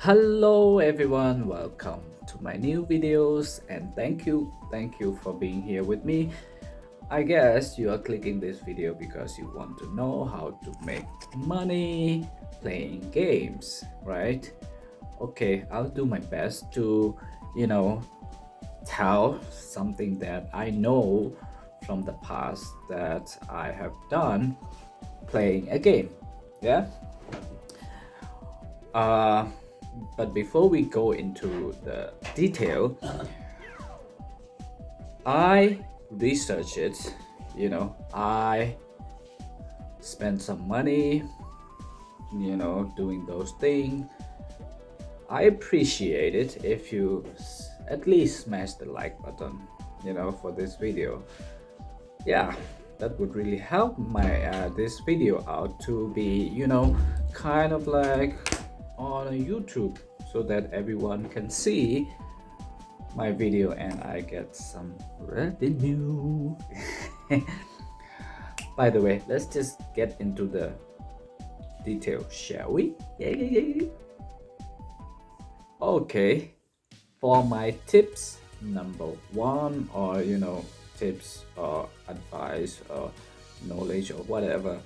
Hello everyone, welcome to my new videos and thank you for being here with me. I guess you are clicking this video because you want to know how to make money playing games, right? Okay, I'll do my best to, you know, tell something that I know from the past that I have done playing a game. Yeah? Uh, but before we go into the detail, I research it. I spend some money, doing those things. I appreciate it if you at least smash the like button, for this video. Yeah, that would really help my this video out to be, kind of like on YouTube so that everyone can see my video and I get some revenue. By the way, let's just get into the details, shall we? Yeah. Okay, for my tips, number one, or tips or advice or knowledge or whatever.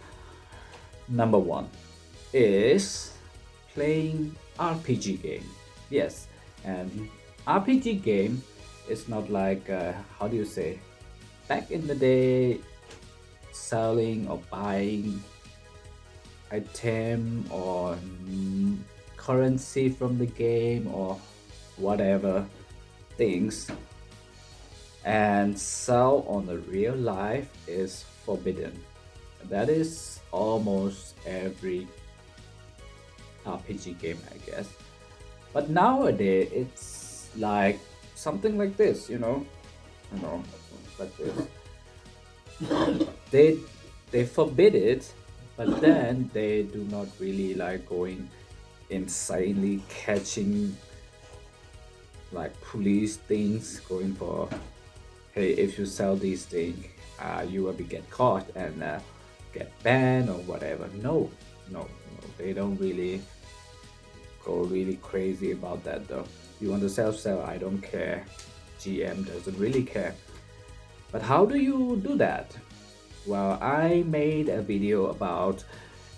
Number one is playing RPG game. Yes, and RPG game is not like how do you say? Back in the day, selling or buying item or currency from the game or whatever things and sell on the real life is forbidden. That is almost every RPG game, I guess. But nowadays it's like something like this, like this. they they forbid it, but then they do not really like going insanely catching like police things going for, hey, if you sell these things you will be get caught and get banned or whatever. No, they don't really go really crazy about that though. You want to sell, I don't care. GM doesn't really care. But how do you do that? Well, I made a video about,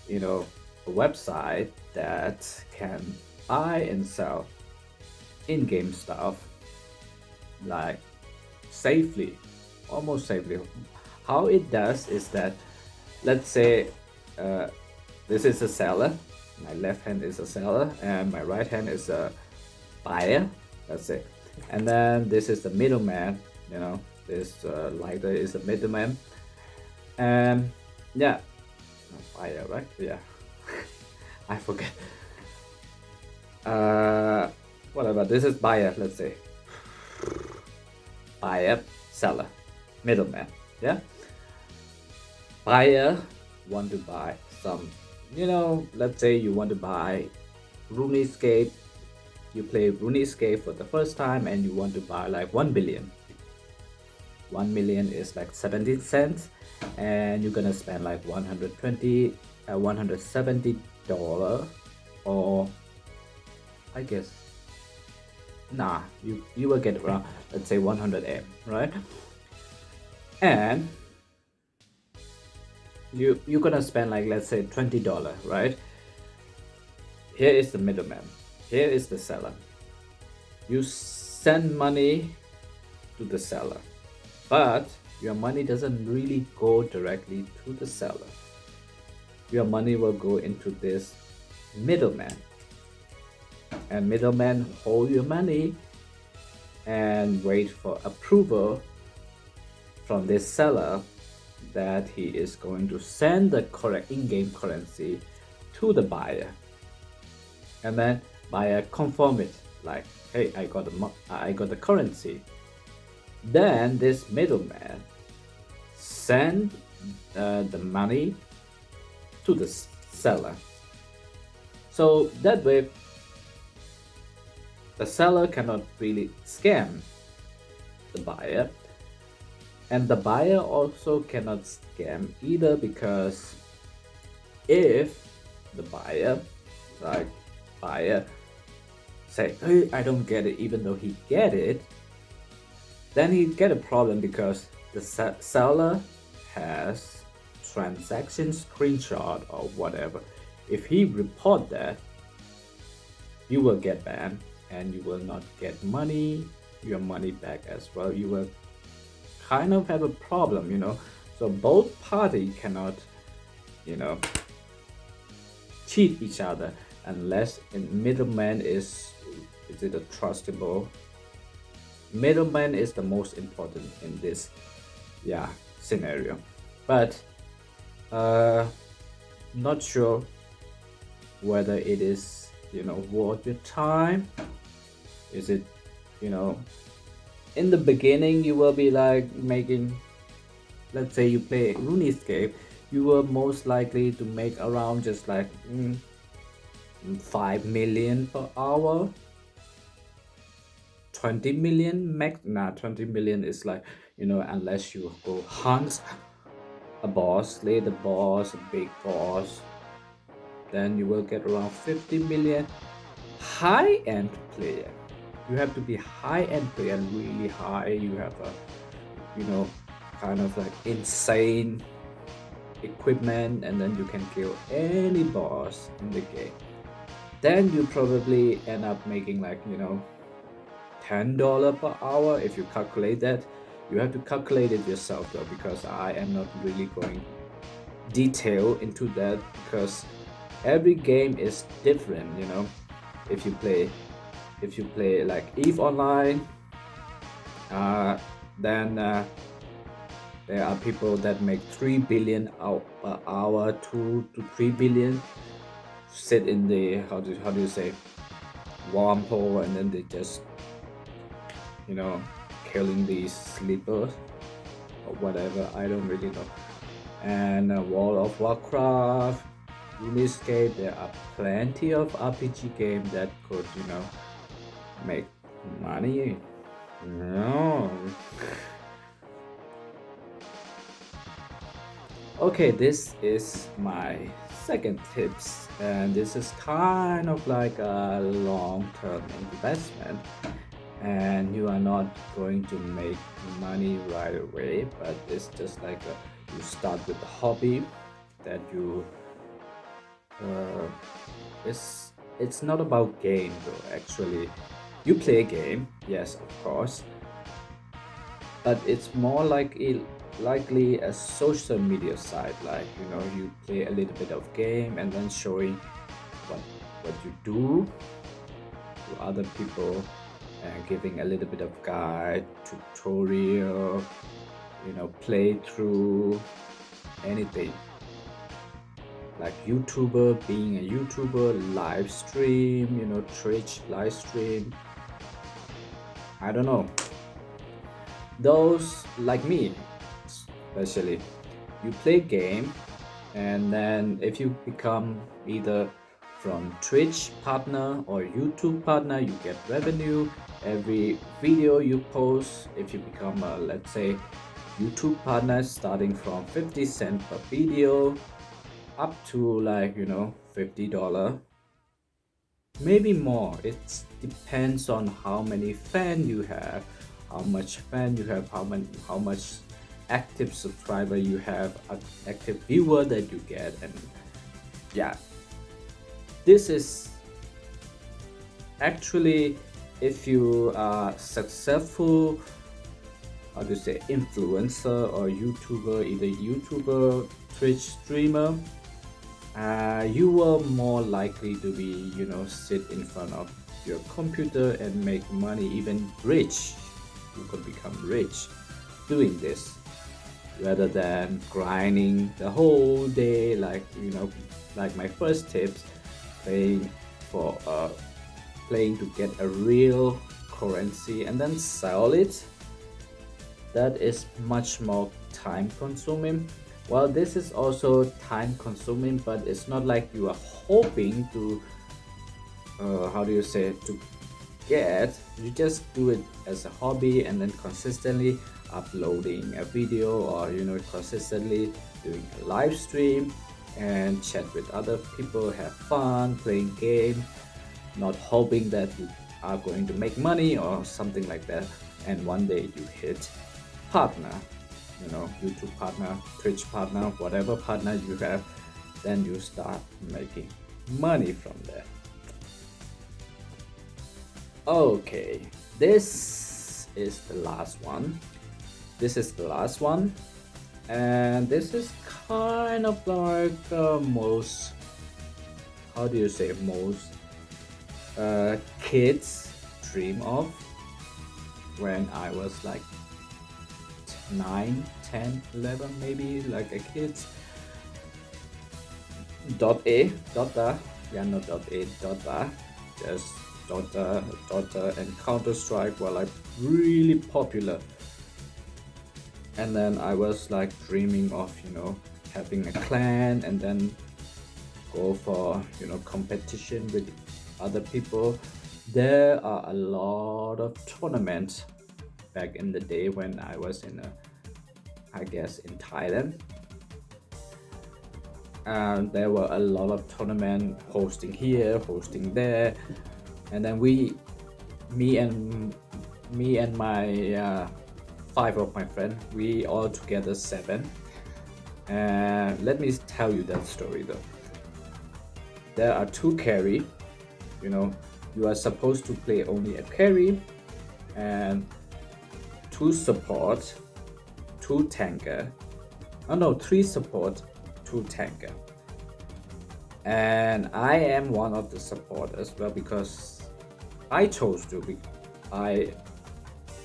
a website that can buy and sell in-game stuff like safely, almost safely. How it does is that, let's say this is a seller, my left hand is a seller and my right hand is a buyer, that's it. And then this is the middleman, this lighter is a middleman. And yeah, buyer, right? Yeah. I forget. Whatever, this is buyer, let's say. Buyer, seller, middleman. Yeah. Buyer want to buy some, let's say you want to buy RuneScape. You play RuneScape for the first time and you want to buy like 1 billion. 1 million is like 17 cents and you're gonna spend like 120 $170, or I guess you will get around, let's say 100 M, right? And you're gonna spend like, let's say $20, right? Here is the middleman, here is the seller. You send money to the seller, but your money doesn't really go directly to the seller. Your money will go into this middleman, and middleman hold your money and wait for approval from this seller that he is going to send the correct in-game currency to the buyer, and then buyer confirm it like, hey, I got the currency. Then this middleman send the money to the seller. So that way the seller cannot really scam the buyer, and the buyer also cannot scam either, because if the buyer, like buyer say, hey, I don't get it, even though he get it, then he get a problem because the seller has transaction screenshot or whatever. If he report that, you will get banned and you will not get your money back as well. You will kind of have a problem, so both party cannot, you know cheat each other unless a middleman is it a trustable middleman is the most important in this, yeah, scenario. But uh not sure whether it is, worth your time. Is it, you know in the beginning you will be like making, let's say you play RuneScape, you will most likely to make around just like 5 million per hour, 20 million max. Nah, 20 million is like, unless you go hunt a boss, slay the boss, a big boss, then you will get around 50 million. High-end player, you have to be high-end player, really high. You have a, you know kind of like insane equipment, and then you can kill any boss in the game. Then you probably end up making like, $10 per hour. If you calculate that, you have to calculate it yourself though, because I am not really going detail into that, because every game is different. If you play like Eve Online, then there are people that make 3 billion per hour, 2 to 3 billion, sit in the, how do you say, wormhole, and then they just, killing these sleepers or whatever. I don't really know. And World of Warcraft, RuneScape, there are plenty of RPG games that could, make money. No. Okay, this is my second tips, and this is kind of like a long-term investment, and you are not going to make money right away, but it's just like you start with a hobby that you uh, it's not about game though. Actually, you play a game, yes, of course, but it's more like likely a social media site. Like, you play a little bit of game and then showing what you do to other people, and giving a little bit of guide, tutorial, play through anything. Like YouTuber, being a YouTuber, live stream, Twitch live stream. I don't know. Those like me, especially, you play game, and then if you become either from Twitch partner or YouTube partner, you get revenue every video you post. If you become a, let's say, YouTube partner, starting from 50 cents per video up to like, $50, maybe more. It depends on how many fan you have, how much fan you have, how much active subscriber you have, active viewer that you get. And yeah, this is actually, if you are successful, how to say, influencer or YouTuber, either YouTuber, Twitch streamer, you will more likely to be, sit in front of your computer and make money, even rich. You could become rich doing this, rather than grinding the whole day, like, like my first tips, playing for playing to get a real currency and then sell it. That is much more time consuming. Well, this is also time consuming, but it's not like you are hoping to, how do you say, to get. You just do it as a hobby, and then consistently uploading a video, or consistently doing a live stream and chat with other people, have fun playing game. not hoping that you are going to make money or something like that. And one day you hit partner, YouTube partner, Twitch partner, whatever partner you have, then you start making money from there. Okay, this is the last one. This is the last one, and this is kind of like most, how do you say, most kids dream of when I was like 9, 10, 11, maybe like a kid. .A, Dota, yeah, not .A, Dota, just Dota and Counter-Strike were like really popular. And then I was like dreaming of, having a clan and then go for, competition with other people. There are a lot of tournaments back in the day when I was I guess in Thailand. And there were a lot of tournament hosting here, hosting there, and then me and my 5 of my friends, we all together 7. And let me tell you that story though. There are 2 carry, you are supposed to play only a carry, and 2 support, 2 tanker, 3 support, 2 tanker. And I am one of the support as well because I chose to be. I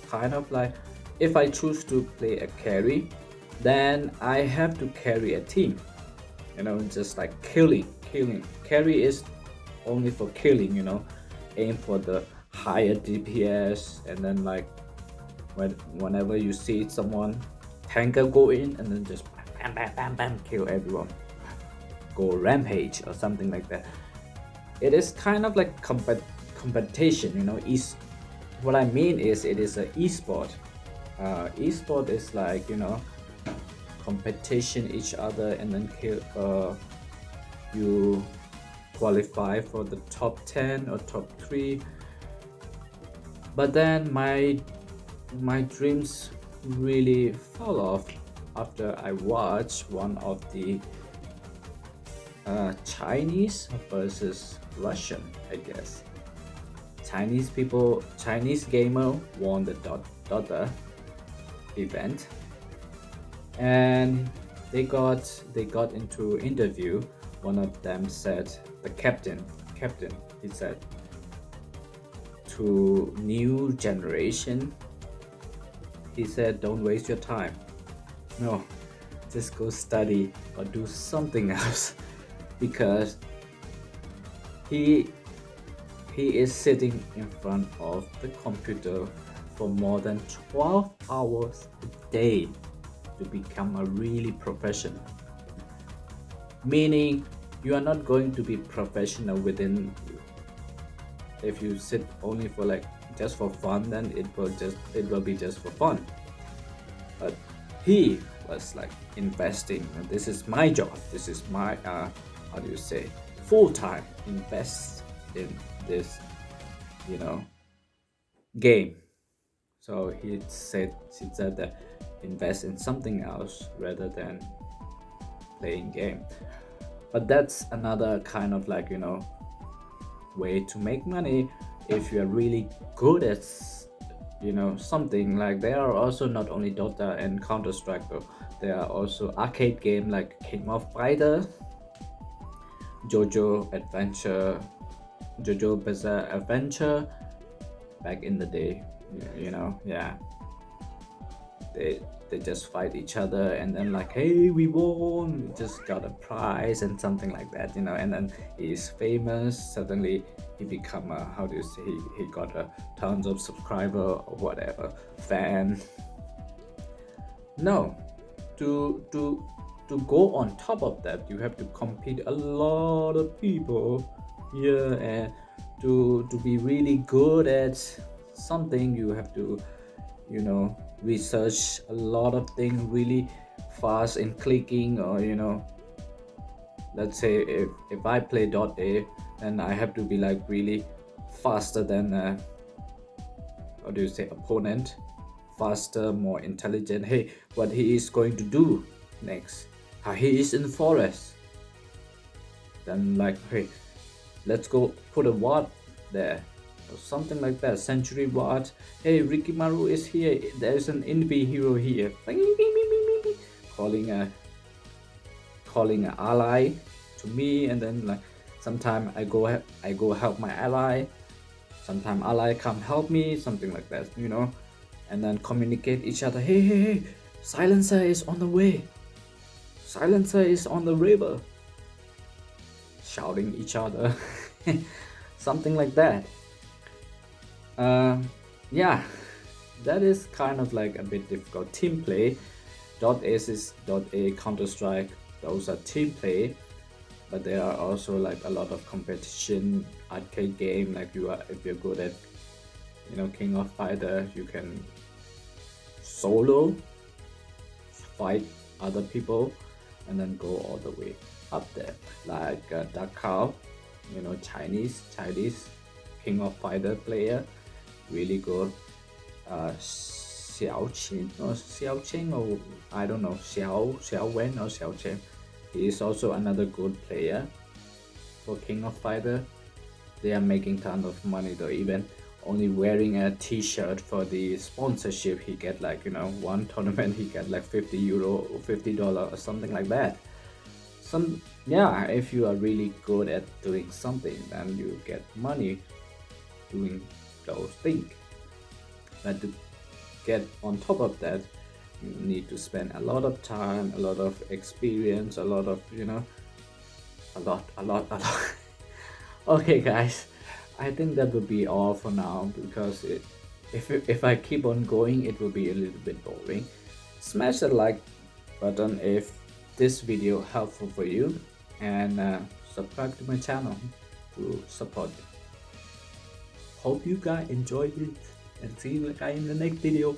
kind of like, if I choose to play a carry, then I have to carry a team, just like killing. Carry is only for killing, aim for the higher DPS, and then like whenever you see someone, tanker go in and then just bam bam bam bam kill everyone, go rampage or something like that. It is kind of like competition, what I mean is it is an esport. Esport is like, competition each other, and then you qualify for the top 10 or top 3. But then my dreams really fell off after I watched one of the Chinese versus Russian, I guess. Chinese gamer won the Dota event, and they got into interview. One of them said, the captain, he said to new generation, he said, don't waste your time. No, just go study or do something else, because he is sitting in front of the computer for more than 12 hours a day to become a really professional. Meaning you are not going to be professional within, if you sit only for like just for fun, then it will be just for fun. But he was like investing, and this is my job, this is my how do you say, full-time invest in this game. So he said that invest in something else rather than playing game. But that's another kind of like way to make money if you're really good at something. Like there are also not only Dota and Counter-Strike, but there are also arcade game like King of Fighters, JoJo Bizarre Adventure back in the day. Yeah, they just fight each other, and then like, hey, we won, we just got a prize and something like that, and then he's famous. Suddenly he become a, how do you say, he got a tons of subscriber or whatever, fan. No, to go on top of that, you have to compete a lot of people. Yeah, and to be really good at something, you have to research a lot of things really fast in clicking, or let's say if I play .A, then I have to be like really faster than what do you say, opponent, faster, more intelligent. Hey, what he is going to do next? He is in the forest. Then like, hey, let's go put a ward there or something like that. Century ward. Hey, Rikimaru is here. There's an envy hero here. Calling a calling an ally to me, and then like sometime I go help my ally. Sometime ally come help me, something like that, you know, and then communicate each other. Hey, hey, hey! Silencer is on the way. Silencer is on the river. Shouting each other, something like that. Yeah, that is kind of like a bit difficult. Team play, .aces, .a, Counter Strike, those are team play, but there are also like a lot of competition arcade game. Like if you're good at, you know, King of Fighter, you can solo fight other people and then go all the way up there. Like Dark Cow, you know, Chinese King of Fighter player, really good. Xiao Qin or Xiao Qing, or I don't know, Xiao Wen or Xiao Chen. He is also another good player for King of Fighter. They are making tons of money though. Even only wearing a t-shirt for the sponsorship, he get like, you know, one tournament he get like 50 euro or $50 or something like that. Yeah, if you are really good at doing something, then you get money doing those things. But to get on top of that, you need to spend a lot of time, a lot of experience, a lot of, you know, a lot. Okay, guys, I think that would be all for now, because if I keep on going, it will be a little bit boring. Smash the like button if this video helpful for you, and subscribe to my channel to support me. Hope you guys enjoyed it, and see you guys in the next video.